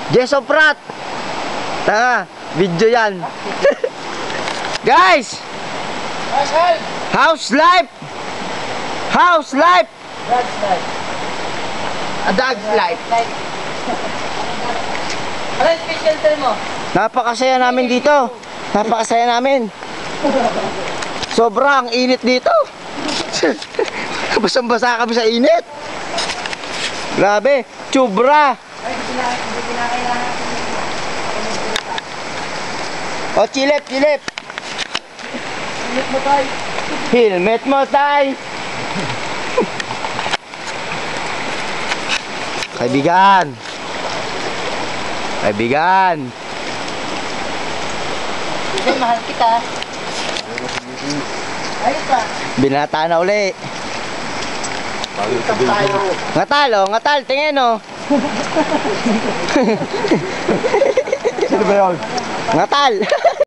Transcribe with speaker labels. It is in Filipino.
Speaker 1: Jeso Prat. Tanga, video yan. Guys! House life! House life!
Speaker 2: Dog's life.
Speaker 1: A dog's life.
Speaker 2: Ano yung special time mo?
Speaker 1: Napakasaya namin dito. Napakasaya namin. Sobrang init dito. Basang-basa kami sa init. Grabe, tsubra. O, chilip.
Speaker 2: Init mo tayo.
Speaker 1: Helmet mo, tay. Kaibigan.
Speaker 2: Kasi mahal kita. Ayos pa.
Speaker 1: Binata na uli.
Speaker 2: Ikap tayo.
Speaker 1: Ngatal, tingin oh.
Speaker 3: Sino ba yun?
Speaker 1: Ngatal.